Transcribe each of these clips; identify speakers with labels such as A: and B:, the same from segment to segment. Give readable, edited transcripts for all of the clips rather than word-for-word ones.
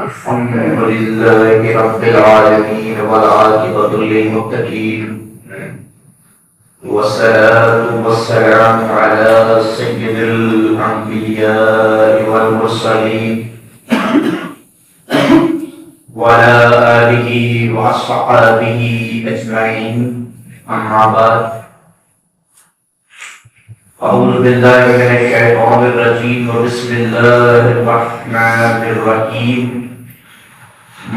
A: الحمد لله رب العالمين والعاقبة للمتقين والصلاة والسلام على سيد الأنبياء والمرسلين وعلى آله وأصحابه أجمعين أما بعد أعوذ بالله من الشيطان الرجيم وبسم الله الرحمن الرحيم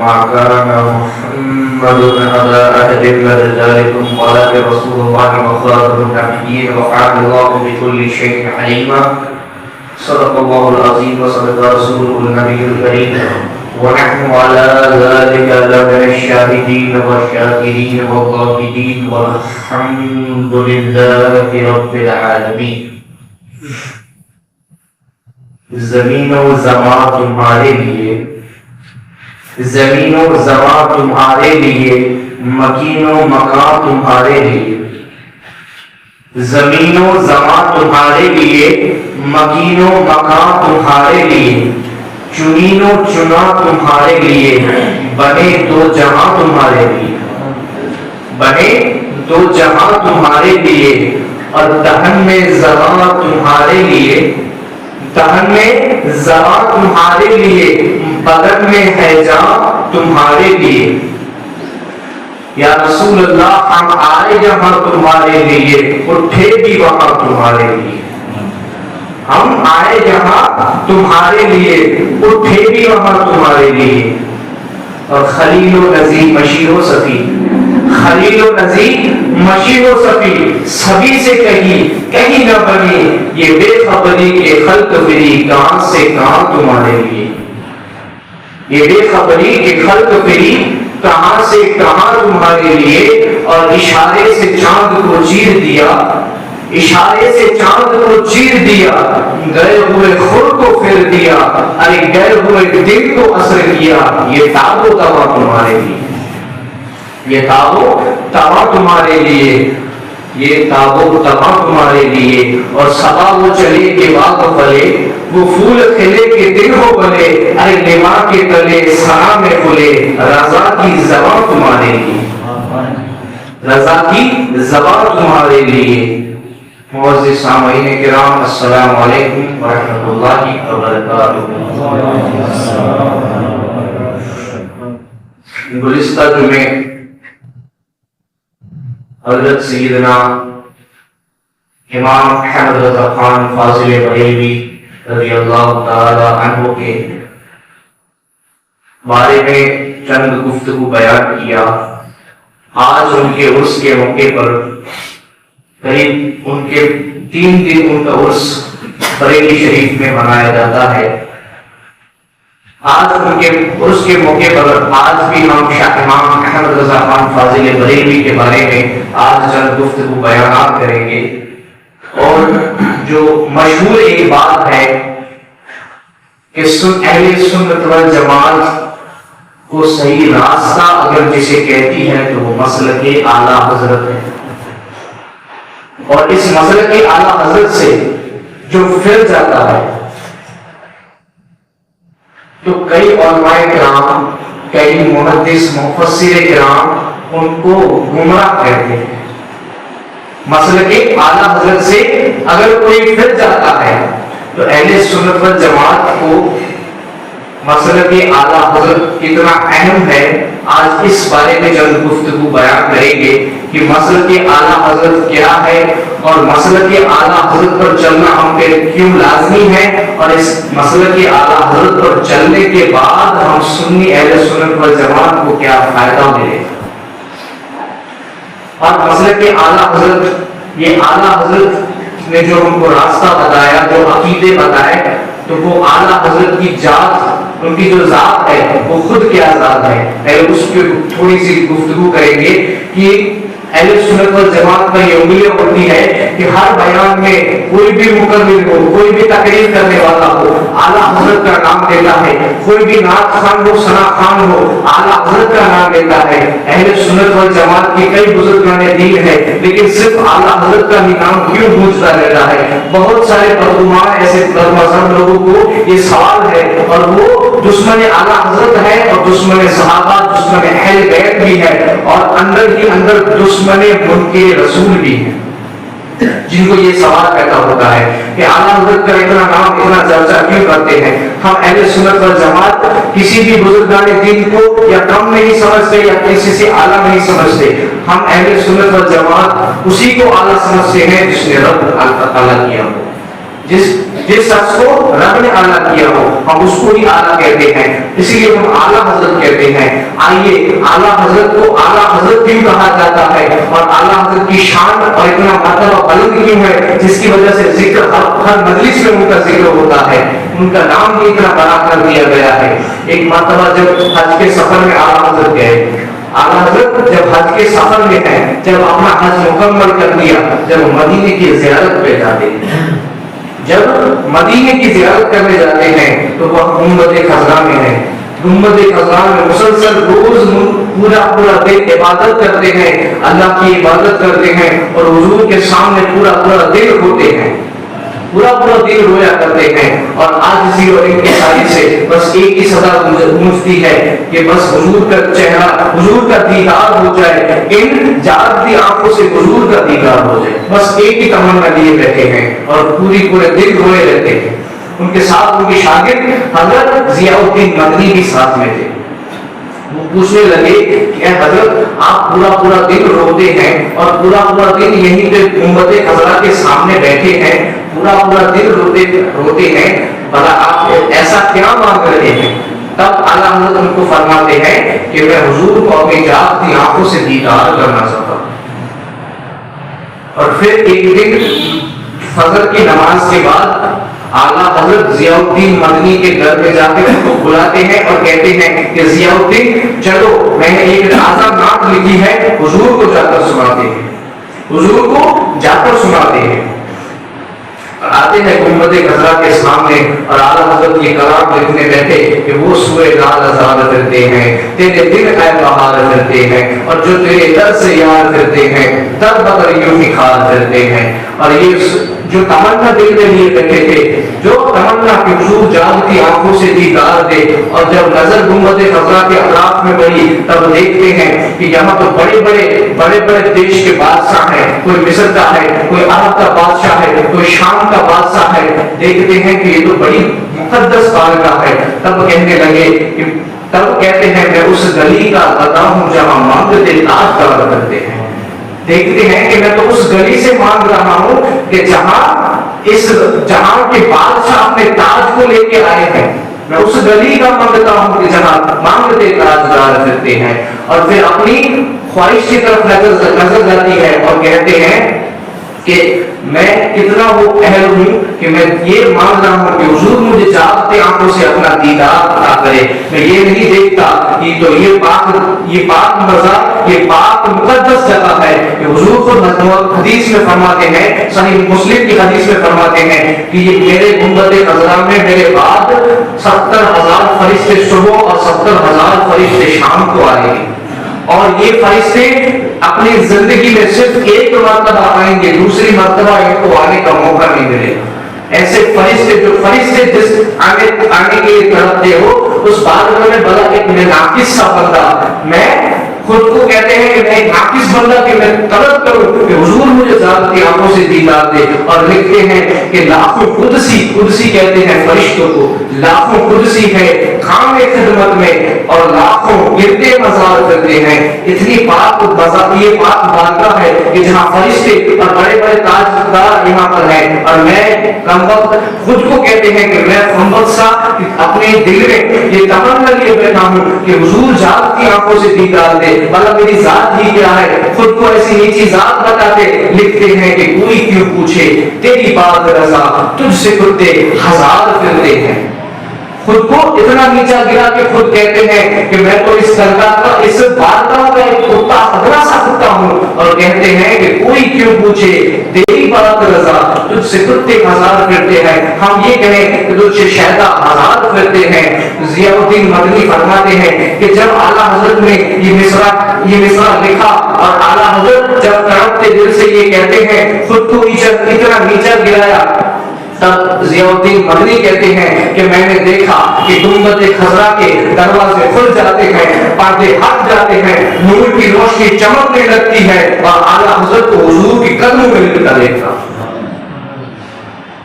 A: ما كان محمد أبا أحد من رجالكم ولكن رسول الله وخاتم النبيين وكان الله بكل شيء عليما صدق الله العظيم وصدق رسوله النبي الكريم ونحن على ذلك لمن الشاهدين والشاكرين والذاكرين والحمد لله رب العالمين. زمین و زمان تمہارے لیے، زمین و زمان تمہارے لیے، مکین و مکان تمہارے لیے. زمین و زمان تمہارے لیے، مکین و مکان تمہارے لیے، چنین و چنا تمہارے لیے، بنے دو جہاں تمہارے لیے، بنے دو جہاں تمہارے لیے، اور دہن میں زباں تمہارے لیے، دہن میں زباں تمہارے لیے، بدن میں ہے جاں تمہارے لیے. یا رسول اللہ ہم آئے جہاں تمہارے لیے، اٹھے بھی وہاں تمہارے لیے. ہم آئے جہاں تمہارے لیے، اٹھے بھی وہاں تمہارے لیے. اور خلیل و نذیر مشیر و صفی، خلیل و نذیر مشیر و صفی، سبھی سے کہیں نہ بنی یہ بے خبری کے خلق فری، کہاں سے کہاں تمہارے لیے. یہ بے خبری کے خلق فری، کہاں سے کہاں تمہارے لیے. اور اشارے سے چاند کو چیر دیا، اشارے سے چاند کو چیر دیا، گئے ہوئے خور کو پھر دیا، ارے گئے ہوئے دن کو اثر کیا. یہ تاب و توا تمہارے لیے، یہ تاب و توا تمہارے لیے، یہ تاب و توا تمہارے لیے. اور صبا وہ چلے کے باغ پھلے، وہ پھول کھلے کے دن ہو بلے، ارے نما کے تلے سنا میں کھلے. رضا کی زبان تمہارے لیے، رضا کی زبان تمہارے لیے. معزز سامعین کرام السلام علیکم ورحمۃ اللہ وبرکاتہ. گزشتہ جمعے حضرت سیدنا امام احمد رضا خان فاضل بریلوی رضی اللہ تعالی عنہ کے بارے میں چند گفتگو بیان کیا. آج ان کے عرس کے موقع پر قریب ان کے 3 دن ان کا عرس بریلی شریف میں منایا جاتا ہے. آج ان کے عرس کے موقع پر آج بھی ہم شاہ امام احمد رضا خان فاضل بریلوی کے بارے میں آج چند گفتگو بیانات کریں گے. اور جو مشہور ایک بات ہے کہ اہل سنت والجماعت کو صحیح راستہ اگر جسے کہتی ہے تو وہ مسلک اعلیٰ حضرت ہے. اور اس مسلک اعلیٰ حضرت سے جو پھر جاتا ہے تو کئی علماء کرام، کئی محدث مفسر کرام ان کو گمراہ کہتے ہیں. مسلک اعلیٰ حضرت سے اگر کوئی پھر جاتا ہے تو اہل سنت والجماعت کو مسلک اعلیٰ حضرت کتنا اہم ہے. آج اس بارے میں چند گفتگو بیان کریں گے کہ مسلک اعلیٰ حضرت کیا ہے اور مسلک اعلیٰ حضرت پر چلنا ہم پہ کیوں لازمی ہے، اور اس مسلک اعلیٰ حضرت پر چلنے کے بعد ہم سنی اہل سنت والجماعت کو کیا فائدہ ملے. اور مسلک اعلیٰ حضرت، یہ اعلیٰ حضرت نے جو ہم کو راستہ بتایا، جو عقیدے بتائے، تو وہ اعلیٰ حضرت کی ذات، ان کی جو ذات ہے وہ خود کیا ذات ہے. اس پہ تھوڑی سی گفتگو کریں گے کہ اہل سنت والجماعت کا یہ امید ہوتی ہے کہ ہر بیان میں کوئی بھی مکمل ہو، کوئی بھی تقریر کرنے والا ہو، اعلیٰ حضرت کا نام لیتا ہے، کوئی بھی نعت خان ہو، ثنا خان ہو، اعلیٰ حضرت کا نام لیتا ہے. اہل سنت والجماعت کے کئی بزرگان دین ہے، لیکن صرف اعلیٰ حضرت کا ہی نام کیوں گونجتا رہتا ہے؟ بہت سارے بدگمان ایسے مذہب لوگوں کو یہ سوال ہے، اور وہ دشمن اعلیٰ حضرت ہے اور دشمن صحابہ، دشمن اہل بیت بھی ہے، اور اندر ہی اندر دشمن منکر رسول بھی ہے، جن کو یہ سوال پیدا ہوتا ہے کہ اعلیٰ حضرت کا اتنا نام اتنا چرچا کیوں کرتے ہیں؟ ہم اہل سنت والجماعت کسی بھی بزرگان دین کو یا کم نہیں سمجھتے یا کسی سے اعلیٰ نہیں سمجھتے. ہم اہل سنت والجماعت اسی کو اعلیٰ سمجھتے ہیں جس نے رب اعلیٰ کیا ہو، جس شخص کو رب نے اعلیٰ کیا ہو ہم اس کو ہی اعلیٰ کہتے ہیں، اسی لیے ہم اعلیٰ حضرت کہتے ہیں. آئیے اعلیٰ حضرت کو اعلیٰ حضرت کیوں کہا جاتا ہے، اور اعلیٰ حضرت کی شان اور اتنا مرتبہ بلند کیوں ہے، جس کی وجہ سے ذکر ہر مجلس میں ان کا ذکر ہوتا ہے، ان کا نام بھی اتنا بڑا کر دیا گیا ہے. ایک مرتبہ جب حج کے سفر میں اعلیٰ حضرت گئے، اعلیٰ حضرت جب حج کے سفر میں ہیں، جب اپنا حج مکمل کر لیا، جب مدینے کی زیارت پہ جاتے ہیں، جب مدینے کی زیارت کرنے جاتے ہیں تو وہ گنبد خضرا میں ہیں. گنبد خضرا میں مسلسل روز پورا دن عبادت کرتے ہیں، اللہ کی عبادت کرتے ہیں، اور حضور کے سامنے پورا دن ہوتے ہیں، پورا دن رویا کرتے ہیں. اور آج اسی اور انکساری سے بس ایک ہی صدا گونجتی ہے کہ بس حضور کا چہرہ، حضور کا دیدار ہو جائے، ان جاگتی آنکھوں سے حضور کا دیدار ہو جائے. بس ایک ہی تمنا لیے بیٹھے ہیں اور پورے دن روئے رہتے ہیں. ان کے ساتھ ان کے شاگرد حضرت ضیاء الدین مدنی بھی ساتھ میں تھے. وہ پوچھنے لگے کہ اے حضرت آپ پورا دن روتے ہیں اور پورا دن یہیں پہ گنبد خضرا کے سامنے بیٹھے ہیں، پورا دن روتے ہیں، بھلا آپ ایسا کیا مانگ رہے ہیں؟ تب اعلیٰ حضرت ان کو فرماتے ہیں کہ میں حضور کو اپنی جاگتی آنکھوں سے دیدار کرنا چاہتا ہوں. اور پھر ایک دن فجر کی نماز کے بعد اعلیٰ حضرت ضیاء الدین مدنی کے گھر میں جا کے ان کو بلاتے ہیں اور کہتے ہیں کہ ضیاء الدین چلو میں نے ایک تازہ نعت لکھی ہے، حضور کو جا کر سناتے ہیں. حضور کو جا کر سناتے ہیں. آتے ہیں گنبد خضرا کے سامنے اور اعلیٰ حضرت یہ کلام لکھنے بیٹھے کہ وہ سوئے لال ازار پھرتے ہیں، تیرے دل اے بہار پھرتے ہیں، اور جو تیرے در سے یار پھرتے ہیں در بدر یوں ہی خار پھرتے ہیں. اور یہ جو تمنا دل میں لیے بیٹھے تھے، جو تمنا کہ حضور جاگتی آنکھوں سے دیدار دے، اور جب نظر گنبد خضرا کے اطراف میں پڑی تب دیکھتے ہیں کہ یہاں تو بڑے دیش کے بادشاہ ہیں، کوئی مصر کا ہے، کوئی عرب کا بادشاہ ہے، کوئی شام کا بادشاہ ہے. دیکھتے ہیں کہ یہ تو بڑی مقدس بارگاہ ہے. تب کہتے ہیں میں اس گلی کا بتا ہوں جہاں مانگتے تاج دار کرتے ہیں. دیکھتے ہیں کہ میں تو اس گلی سے مانگ رہا ہوں کہ جہاں اس جہاں کے بادشاہ اپنے تاج کو لے کے آئے ہیں. میں اس گلی کا مانگتا ہوں کہ جہاں مانگتے تاجدار پھرتے ہیں. اور پھر اپنی خواہش کی طرف نظر جاتی ہے اور کہتے ہیں کہ میں کتنا وہ اہل ہوں کہ میں یہ مان رہا ہوں کہ حضور مجھے جاگتے آنکھوں سے اپنا دیدار عطا کرے. میں یہ نہیں دیکھتا کہ تو یہ پاک مزار، یہ پاک مقدس جگہ ہے کہ حضور خود حدیث میں فرماتے ہیں، صحیح مسلم کی حدیث میں فرماتے ہیں کہ یہ میرے گنبد خضرا میں میرے بعد 70,000 فرشتے صبح اور 70,000 فرشتے شام کو آئیں گے، اور یہ فرشتے اپنی زندگی میں صرف ایک مرتبہ آئیں گے، دوسری مرتبہ ان کو آنے کا موقع نہیں ملے گا. ایسے فرشتے جس آنے کے لیے تڑپتے ہو، اس بات میں بڑا ایک ناقص سا بندہ، میں خود کو کہتے ہیں کہ میں ایک ناقص بندہ کہ میں طلب کروں کہ حضور مجھے جاگتی آنکھوں سے دیدار دے. اور لکھتے ہیں کہ لاکھوں قدسی کہتے ہیں فرشتوں کو، لاکھوں قدسی ہے کام خدمت میں اور لاکھوں گردے مزار کرتے ہیں. اتنی پاک مزار، یہ پاک بارگاہ ہے کہ جہاں فرشتے اور بڑے تاجدار یہاں پر ہیں. اور میں کم وقت خود کو کہتے ہیں کہ میں کم سا اپنے دل میں یہ تمنا لیے بیٹھا ہوں کہ حضور جاگتی آنکھوں سے دیدار دے. بھلا میری ذات ہی کیا ہے، خود کو ایسی نیچی ذات بتاتے. لکھتے ہیں کہ کوئی کیوں پوچھے تیری بات رضا، تجھ سے کتے ہزار پھرتے ہیں. خود کو اتنا نیچا گرا کہ خود کہتے ہیں کہ میں تو اس سرکار کا، اس بارگاہ کا ایک کتا، خطرہ سا کتا ہوں. اور کہتے ہیں کہ کوئی کیوں پوچھے تیری بات رضا، تجھ سے کتے ہزار پھرتے ہیں. ہم یہ کہیں کہ تجھ سے شیدا ہزار پھرتے ہیں۔ ضیاء الدین مدنی فرماتے ہیں کہ جب اعلیٰ حضرت نے یہ مصرع لکھا اور اعلیٰ حضرت جب تڑپتے دل سے یہ کہتے ہیں خود کو اتنا نیچا گرایا، تب ضیاء الدین مدنی کہتے ہیں کہ میں نے دیکھا کہ گنبد خضرا کے دروازے کھل جاتے ہیں، پردے ہٹ جاتے ہیں، نور کی روشنی چمکنے لگتی ہے اور اعلیٰ حضرت کو حضور کی قدموں میں لٹا دیکھا۔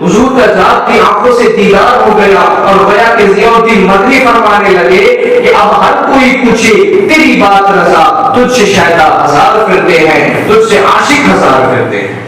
A: حضور کا ذات کی آنکھوں سے دیدار ہو گیا اور گویا کہ ضیاء الدین مدنی فرمانے لگے کہ اب ہر کوئی پوچھے تیری بات رضا، تجھ سے شیدا ہزار پھرتے ہیں، تجھ سے عاشق ہزار پھرتے ہیں۔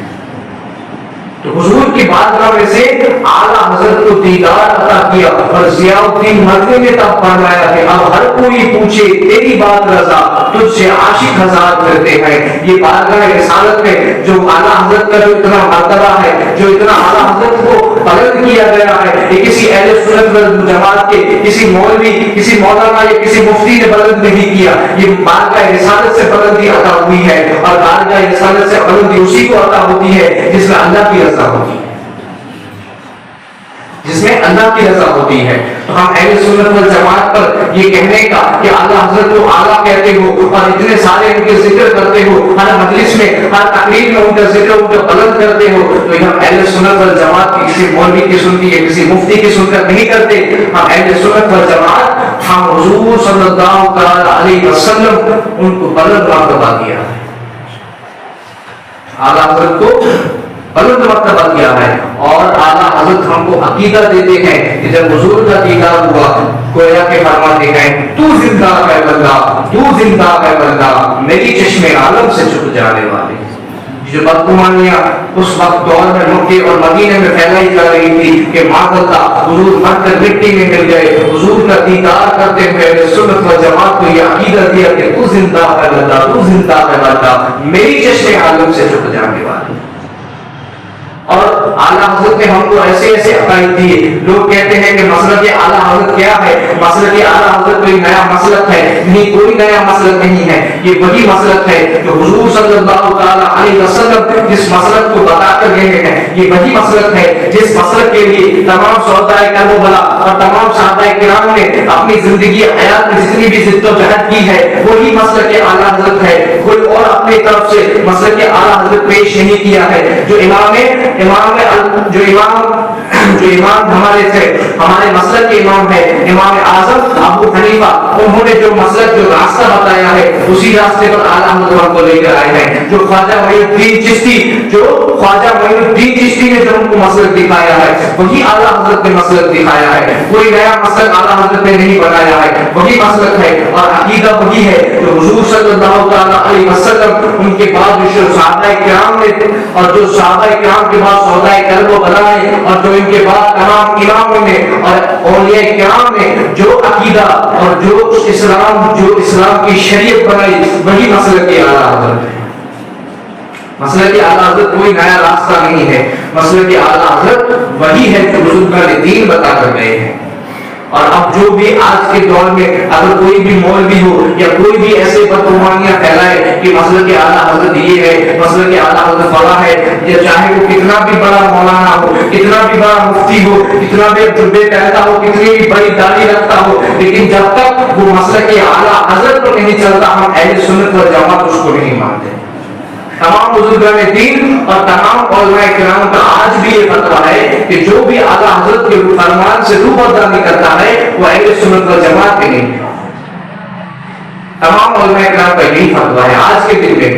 A: تو حضور کی بارگاہ میں سے اعلیٰ حضرت کو دیدار عطا کیا اور ضیاء الدین مدنی نے تب فرمایا کہ اب ہر کوئی پوچھے تیری بات رضا، تجھ سے عاشق ہزار پھرتے ہیں۔ یہ بارگاہ رسالت میں جو اعلیٰ حضرت کا جو اتنا مرتبہ ہے، جو اتنا اعلیٰ حضرت کو بلند کیا گیا ہے، یہ کسی اہل سنت والجماعت کے کسی مولوی، کسی مولانا یا کسی مفتی نے بلند نہیں کیا، یہ بارگاہ رسالت سے بلندی عطا ہوئی ہے اور بارگاہ رسالت سے بلندی اسی کو عطا ہوتی ہے جس میں اللہ کی رضا ہوتی ہے، جس میں اللہ کی رضا ہوتی ہے۔ تو ہم اہل سنت والجماعت پر یہ کہنے کا کہ اعلیٰ حضرت کو اعلیٰ کہتے ہو اور اتنے سارے ان کے ذکر کرتے ہو، ہر مجلس میں ہر تقریر میں ان کا ذکر ان کا بلند کرتے ہو، تو یہ ہم اہل سنت والجماعت کی کسی مولوی کی سن کے یا کسی مفتی کی سن کر نہیں کرتے۔ ہم اہل سنت والجماعت ہم حضور صلی اللہ علیہ وسلم ان کو بلند مرتبہ دیا ہے، اعلیٰ حضرت کو بلند مرتبہ کیا ہے اور اعلیٰ حضرت ہم کو عقیدہ دیتے ہیں کہ جب حضور کا دیدار ہوا گویا کہ فرماتے ہیں تو زندہ ہے بندہ، تو زندہ ہے بندہ میری چشم عالم سے چھپ جانے والے۔ جو بدگمانیاں اس وقت دور میں مکے اور مدینے میں پھیلائی جا رہی تھی کہ معاذ اللہ حضور مر کر مٹی میں مل گئے، حضور کا دیدار کرتے ہوئے سنت و جماعت کو یہ عقیدہ دیا کہ تو زندہ ہے بندہ، تو زندہ ہے بندہ میری چشم عالم سے چھپ جانے والے۔ اور اعلیٰ حضرت نے ہم کو ایسے ایسے عقائد دیے۔ لوگ کہتے ہیں کہ مسلک اعلیٰ حضرت کیا ہے؟ مسلک اعلیٰ حضرت کوئی نیا مسلک ہے؟ نہیں، کوئی نیا مسلک نہیں ہے، یہ وہی مسلک ہے جو حضور صلی اللہ تعالی علیہ وسلم جس مسلک کو بتا کر گئے ہیں، یہ وہی مسلک ہے جس مسلک کے لیے تمام شہدائے کربلا اور تمام صحابہ کرام نے اپنی زندگی حیات میں جتنی بھی جد و جہد کی ہے وہی مسلک اعلیٰ حضرت ہے۔ کوئی اور اپنی طرف سے مسلک اعلیٰ حضرت پیش نہیں کیا ہے۔ جو امام ہمارے تھے، ہمارے مسلک کے امام ہے امام اعظم ابو حنیفہ، انہوں نے جو مسلک جو راستہ بتایا ہے اسی راستے پر اعلیٰ حضرت کو لے کر آئے ہیں۔ جو خواجہ معین الدین چشتی نے جو ہم کو مسلک دکھایا ہے وہی اعلیٰ حضرت نے مسلک دکھایا ہے، کوئی نیا مسلک اعلیٰ حضرت نے نہیں بنایا ہے، وہی مسلک ہے اور عقیدہ وہی ہے جو حضور صلی اللہ تعالی علیہ وسلم ان کے بعد جو صحابہ کرام نے اور جو صحابہ کرام کے بعد شہدائے کربلا بنائے اور جو ان کے بعد تمام اماموں نے اور اولیاء کرام نے جو عقیدہ اور جو اسلام کی شریعت بنائی وہی مسلک اعلیٰ حضرت ہے۔ مسلک اعلیٰ حضرت کوئی نیا راستہ نہیں ہے، مسلک اعلیٰ حضرت وہی ہے جو بزرگان دین بتا کر گئے ہیں۔ اور اب جو بھی آج کے دور میں اگر کوئی بھی مولوی ہو یا کوئی بھی ایسے بدگمانیاں پھیلائے کہ مسلک اعلیٰ حضرت یہ ہے، مسلک اعلیٰ حضرت بڑا ہے، یا چاہے وہ کتنا بھی بڑا مولانا ہو، کتنا بھی بڑا مفتی ہو، کتنا بھی جبے پہنتا ہو، کتنی بھی بڑی داڑھی رکھتا ہو، لیکن جب تک وہ مسلک اعلیٰ حضرت پر نہیں چلتا ہم اہل سنت والجماعت اس کو نہیں مانتے۔ تمام بزرگان دین اور تمام علماء کرام کا آج بھی یہ فتویٰ ہے کہ جو بھی اعلیٰ حضرت کے فرمان سے روبرداری کرتا ہے وہ اہل سنت والجماعت کے نہیں ہے۔ تمام علماء کرام کا یہی فتویٰ ہے آج کے دن میں۔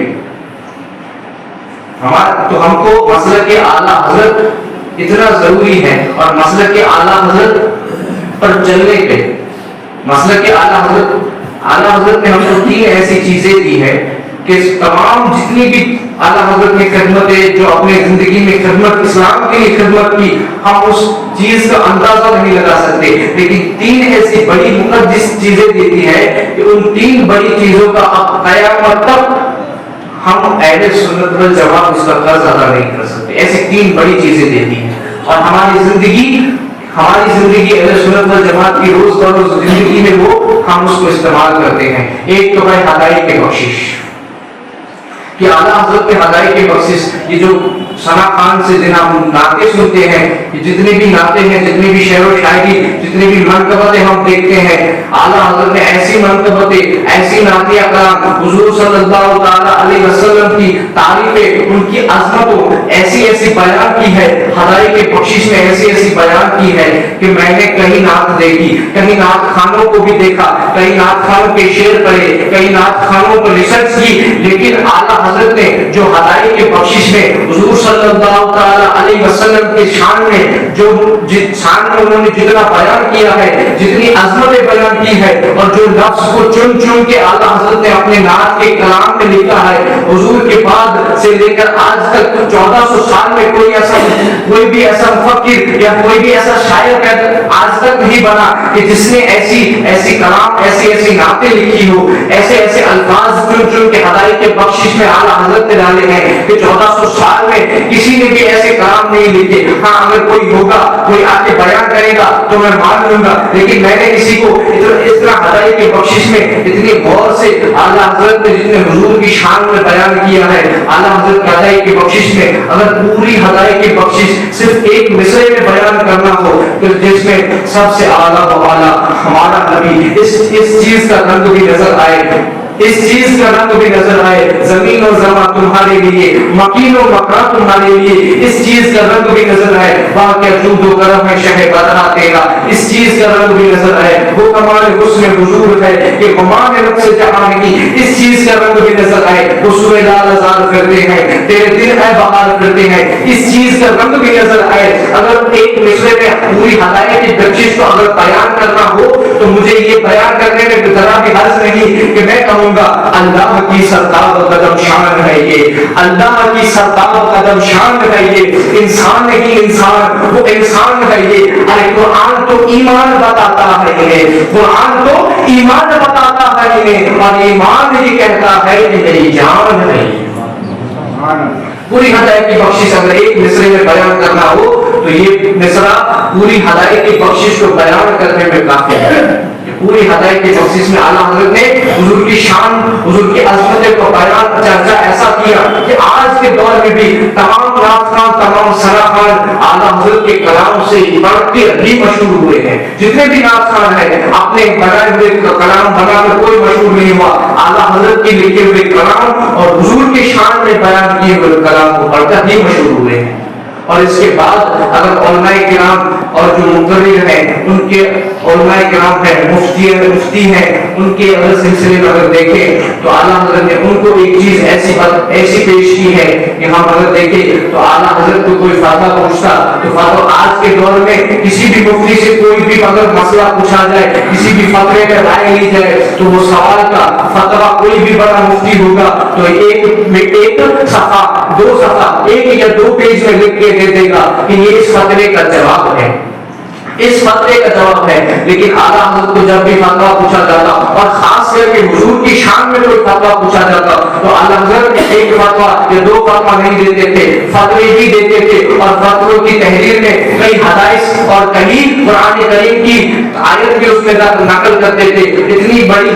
A: تو ہم کو مسلک اعلیٰ حضرت اتنا ضروری ہے اور مسلک اعلیٰ حضرت پر چلنے پہ مسلک اعلیٰ حضرت نے ہم کو 3 ایسی چیزیں دی ہے کہ تمام جتنی بھی اعلیٰ حضرت کی خدمتیں جو اپنے زندگی میں خدمت اسلام کے لیے خدمت کی ہم اس چیز کا اندازہ نہیں لگا سکتے، لیکن 3 ایسی بڑی مقدس چیزیں دیتی ہے کہ ان 3 بڑی چیزوں کا اب قیامت تک ہم اہل سنت والجماعت اس کا قرض ادا نہیں کر سکتے۔ ایسی 3 بڑی چیزیں دیتی ہیں اور ہماری زندگی اہل سنت والجماعت کی روز بروز زندگی میں وہ ہم اس کو استعمال کرتے ہیں۔ ایک تو ہے ہدایت کی بخشش، کہ اعلیٰ حضرت کے ہدایت کی بخشش، یہ جو ثنا خان سے جناب نعتیں سنتے ہیں، جتنی بھی نعتیں ہیں، جتنی بھی شعر و شاعری، جتنی بھی منقبتیں ہم دیکھتے ہیں، اعلیٰ حضرت نے ایسی منقبتیں، ایسی نعتیں اکرام حضور صلی اللہ تعالیٰ علیہ وسلم کی تعریفیں، ان کی عظمتوں ایسی ایسی بیان کی ہے، ہدایت کی بخشش میں ایسی ایسی بیان کی ہے کہ میں نے کہیں نعت دیکھی، کہیں نعت خانوں کو بھی دیکھا، کہیں نعت خانوں کے شعر پڑھے، کہیں نعت خانوں پر ریسرچ کی، لیکن اعلیٰ حضرت نے جو ہدایت کے بخشش میں حضور صلی اللہ تعالیٰ علیہ وسلم کے شان میں جو شان میں انہوں نے جتنا بیان کیا ہے، جتنی عظمت بیان کی ہے، اور جو لفظ کو چن چن کے اعلیٰ حضرت نے اپنے نعت کے کلام میں لکھا ہے، حضور کے بعد سے لے کر آج تک 1400 سال میں کوئی بھی ایسا مفکر یا کوئی بھی ایسا شاعر آج تک نہیں بنا کہ جس نے ایسی کلام، ایسی نعتیں لکھی ہو، ایسے الفاظ چن چن کے ہدایت کے بخشش میں اعلیٰ حضرت نے ڈالے ہیں کہ 1400 سال میں کسی نے بھی ایسے کلام نہیں لکھے۔ ہاں اگر کوئی ہوگا، کوئی آ کے بیان کرے گا تو میں مان لوں گا، لیکن میں نے کسی کو اس طرح ہدایت کے بخشش میں اتنی غور سے اعلیٰ حضرت نے جتنے حضور کی شان میں بیان کیا ہے، اعلیٰ حضرت کی ہدایت کی بخشش میں اگر پوری ہدایت کی بخشش صرف ایک مصرے میں بیان کرنا ہو تو جس میں سب سے اعلیٰ و اعلیٰ ہمارا نبی، اس چیز کا رنگ بھی نظر آئے، اس چیز کا رنگ بھی نظر آئے، زمین و زماں تمہارے لیے، مکین و مکان تمہارے لیے، اس چیز کا رنگ بھی نظر آئے، واہ کیا جود و کرم ہے شہ بدرا تیرا، اس چیز کا رنگ بھی نظر آئے، وہ کمال حسن حضور ہے کہ غمان نفس جہان کی، اس چیز کا رنگ بھی نظر آئے، وہ سوئے لال ازار کرتے ہیں، تیرے دل ہے بہار کرتے ہیں، اس چیز کا رنگ بھی نظر آئے۔ اگر ایک مصرے میں پوری ہدایت کی بخشش کو اگر بیان کرنا ہو تو مجھے یہ بیان کرنے میں ذرا بھی حرج نہیں کہ میں کہوں گا اللہ کی سرتاب قدم شان ہے یہ، اللہ کی سرتاب قدم شان ہے یہ، انسان نہیں انسان، وہ انسان ہے یہ۔ ارے قرآن تو ایمان بتاتا ہے انہیں، قرآن تو ایمان بتاتا ہے انہیں، اور ایمان یہ کہتا ہے کہ میری جان ہے۔ پوری ہدایت کی بخشش اگر ایک مصرے میں بیان کرنا ہو تو یہ مصرع پوری ہدایت کی بخشش کو بیان کرنے میں کافی ہے۔ پوری ہدایت کی بخشش میں اعلیٰ حضرت نے حضور کی شان، حضور کی عظمت کو بیان چرچا ایسا کیا کہ آج کے دور میں بھی تمام نعت خان، تمام ثنا خان اعلیٰ حضرت کے کلام سے بڑھ کے بھی مشہور ہوئے ہیں۔ جتنے بھی نعت خان ہیں اپنے بنائے ہوئے کلام بنا کر کوئی مشہور نہیں ہوا، اعلیٰ حضرت کے لکھے ہوئے کلام اور حضور کی شان میں بیان کیے ہوئے کلام کو پڑھ کر ہی مشہور ہوئے ہیں۔ اور اس کے بعد اگر علماء کرام اور جو مقرر ہیں ان کے علماء کرام ہیں، مفتی ہیں، ان کے اگر سلسلے میں اگر دیکھیں تو اعلیٰ حضرت نے ان کو ایک چیز ایسی پیش کی ہے کہ ہم اگر دیکھیں تو اعلیٰ حضرت کو کوئی فتویٰ پوچھتا تو فتویٰ آج کے دور میں کسی بھی مفتی سے کوئی بھی اگر مسئلہ پوچھا جائے، کسی بھی فتوے میں رائے لی جائے تو وہ سوال کا فتویٰ کوئی بھی بڑا مفتی ہوگا تو ایک صفحہ، 2 صفحہ، 1 یا 2 پیج میں لکھ کے دے دے گا کہ یہ اس فتوے کا جواب ہے، اس فتوے کا جواب ہے۔ لیکن اعلیٰ حضرت کو جب بھی فتویٰ پوچھا جاتا اور خاص کر کے حضور کی شان میں کوئی فتویٰ پوچھا جاتا تو اعلیٰ حضرت ایک فتویٰ یا 2 فتویٰ نہیں دیتے تھے، فتوے بھی دیتے تھے، اور فتووں کی تحریر میں کئی حدائث اور کئی قرآن کریم کی آیت بھی اس میں نقل کرتے تھے۔ اتنی بڑی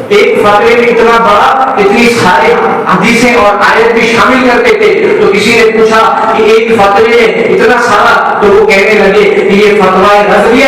A: ایک فتوے میں اتنا بڑا، اتنی سارے حدیثیں اور آیت بھی شامل کرتے تھے۔ تو کسی نے پوچھا کہ ایک فتوے میں اتنا سارا، تو وہ کہنے لگے کہ یہ فتویٰ رضویہ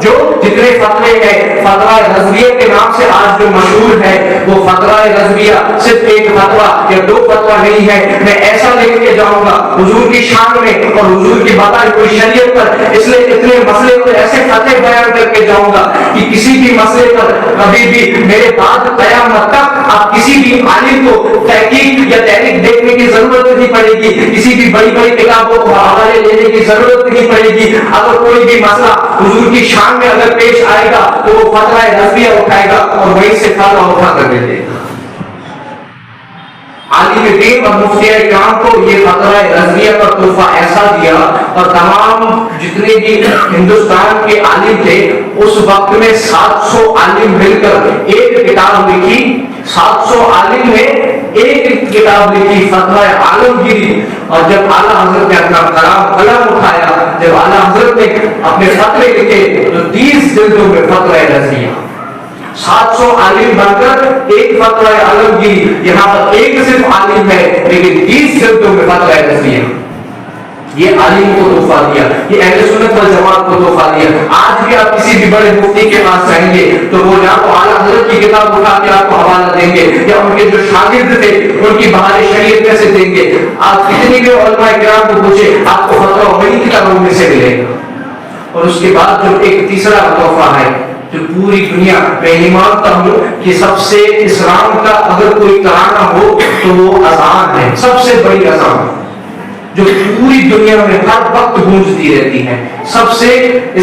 A: جو جتنے فتوے ہیں فتویٰ رضویہ کے نام سے آج جو مشہور ہے وہ فتویٰ رضویہ صرف ایک فتویٰ یا 2 فتویٰ نہیں ہے۔ میں ایسا لکھ کے جاؤں گا حضور کی شان میں اور حضور کی بتائی ہوئی شریعت پر، اس لیے اتنے مسئلے کو ایسے فتح بیان کر کے جاؤں گا کہ کسی بھی مسئلے پر کبھی بھی میرے بعد قیامت تک آپ کسی بھی عالم کو تحقیق یا تحریک دیکھنے کی ضرورت نہیں پڑے گی، کسی بھی بڑی بڑی کتابوں کو حوالے لینے کی ضرورت نہیں پڑے گی۔ اگر کوئی بھی مسئلہ حضور کی شان میں اگر پیش آئے گا تو وہ فتویٰ رضویہ اٹھائے گا اور وہیں سے فتویٰ اٹھا کر دے دے گا۔ عالم دین اور مفتی کرام کو یہ فتویٰ رضویہ کا تحفہ ایسا دیا، اور تمام جتنے بھی ہندوستان کے عالم تھے اس وقت میں 700 عالم مل کر ایک کتاب لکھی، 700 عالم نے ایک کتاب لکھی فتویٰ عالمگیری۔ اور جب اعلیٰ حضرت نے اپنا قلم اٹھایا، جب اعلیٰ حضرت نے اپنے فتوے لکھے تو 30 جلدوں میں فتویٰ رضویہ، 700 عالم بن کر ایک فتوی عالمگیری، یہاں پر ایک صرف عالم ہے لیکن 30 جلدوں میں فتوی تسلیم. یہ عالم کو تحفہ دیا، یہ اہل سنت والجماعت کو تحفہ دیا. آج بھی آپ کسی بھی بڑے مفتی کے پاس جائیں گے تو وہ یا تو اعلیٰ حضرت کی کتاب اٹھا کے آپ کو حوالہ دیں گے، یا ان کے جو شاگرد تھے ان کی بہار شریعت میں سے دیں گے. آپ کتنی بھی علماء کرام کو پوچھیں، آپ کو فتویٰ وہی کتابوں میں سے ملے گا. اور اس کے بعد جو ایک تیسرا تحفہ ہے جو پوری دنیا میں نہیں مانتا ہوں کہ سب سے اسلام کا اگر کوئی ترانہ ہو تو وہ اذان ہے، سب سے بڑی اذان جو پوری دنیا میں ہر وقت گونجتی رہتی ہے. سب سے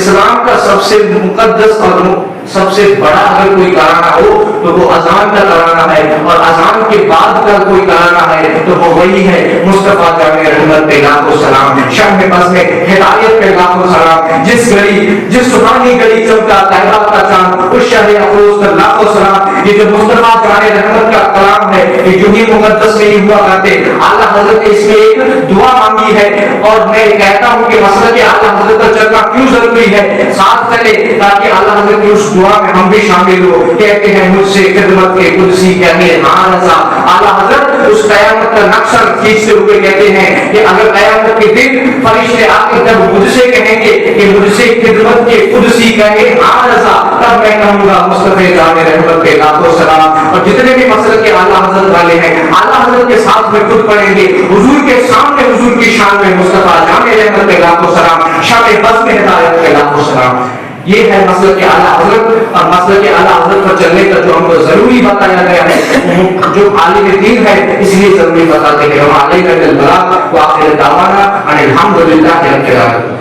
A: اسلام کا سب سے مقدس اور سب سے بڑا اگر کوئی ترانہ ہو تو وہ اذان کا ترانہ ہے، اور اذان کے بعد کا کوئی ترانہ ہے تو وہ وہی ہے مصطفیٰ جامع رحمت پہ لاکھوں سلام، شمع بز میں ہدایت پہ لاکھوں سلام. جس گلی، جس سبحانی گلی چمکا طیبہ کا چاند، اس شہر افروز پر لاکھوں سلام. یہ جو مصطفیٰ جامع رحمت کا کلام ہے یہ جو ہی مقدس میں ہی ہوا کرتے. اعلیٰ حضرت نے اس میں ایک دعا مانگی ہے، اور میں کہتا ہوں کہ مسئلہ کہ اعلیٰ حضرت کا چلنا کیوں ضروری ہے، ساتھ چلے تاکہ اعلیٰ حضرت کی اس دعا میں ہم بھی شامل ہو. کہتے ہیں مجھ سے خدمت کے قدسی کہنے ہاں رضا. اعلیٰ حضرت اس قیامت کا نقشہ کھینچتے ہوئے کہتے ہیں کہ اگر قیامت کے دن فرشتے آ کے جب مجھ سے کہیں گے کہ مجھ سے خدمت کے قدسی کہنے ہاں رضا، تب میں کہوں گا مصطفیٰ جامع رحمت کے لاکھوں سلام. اور جتنے بھی مسئلے کے اعلیٰ حضرت والے ہیں اعلیٰ حضرت کے ساتھ میں خود پڑھیں گے، حضور کے سامنے حضور کی شان میں مصطفیٰ جامع رحمت کے لاکھوں سلام، شمع بز میں ہدایت کے لاکھوں سلام. یہ ہے مسئلہ کے اعلیٰ حضرت. اور مسئلہ کے اعلیٰ حضرت پر چلنے کا جو ہم کو ضروری بتایا گیا ہے، جو عالم دین ہے اس لیے ضروری بتاتے ہیں. ہم علیہ البلاغ وآخر دعوانا ان الحمد للہ رب العالمین.